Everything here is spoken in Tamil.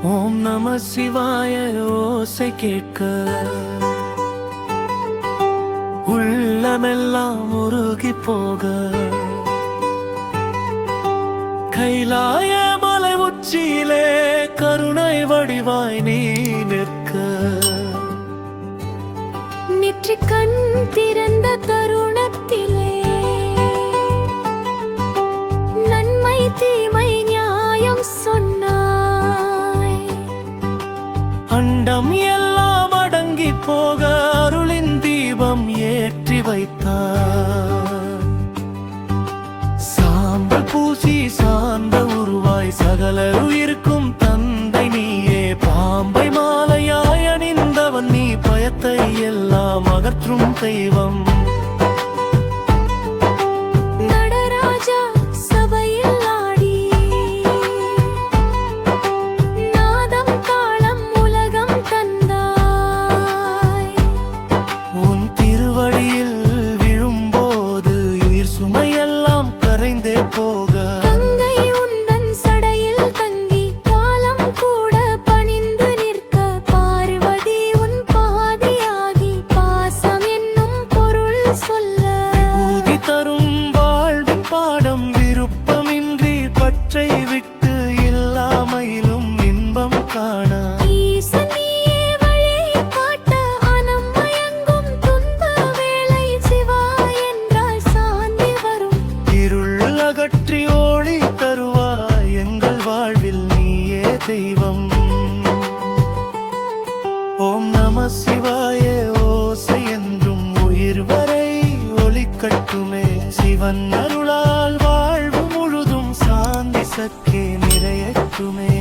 ஓம் நம சிவாய ஓசை கேட்க உள்ளமெல்லாம் உருகி போக கைலாய மலை உச்சியிலே கருணை வடிவாய் நீ நிற்க நெற்றி கண் திறந்த தருணத்திலே நன்மை தீமை நியாயம் சொன்னாய். அண்டம் எல்லாம் அடங்கி போக அருளின் தீபம் ஏற்றி வைத்தார். சாம்பல் பூசி சார்ந்த உருவாய் சகல உயிருக்கும் தந்தை நீயே. பாம்பை மாலையாய் அணிந்தவன் நீ, பயத்தை எல்லாம் அகற்றும் தெய்வம். நடராஜா சபையில் ஆடி நாதம் தாளம் உலகம் தந்தாய். உன் திருவடியில் விழும்போது உயிர் சுமையெல்லாம் கரைந்தே போக கங்கை உந்தன் சடையில் தங்கி காலம் கூட பணிந்து நிற்க பார்வதி உன் பாதியாகி பாசம் என்னும் பொருள் சொல்ல ஊதி தரும் வாழ்வின் பாடம் விருப்பமின்றி பற்றை விட்டு இல்லாமையிலும் இன்பம் காண ஈசன் நீயே வழியை காட்ட அனம் மயங்கும் துன்ப வேளை சிவா என்றால் சாந்தி வரும். இருள் அகற்றி ஓடி தருவாய் எங்கள் வாழ்வில் நீயே தெய்வம். ஓம் நம சிவாய ஓசை என்றும் உயிர் வரை ஒலிக்கட்டுமே. சிவன் அருளால் வாழ்வு முழுதும் சாந்தி சற்றே நிறையட்டுமே.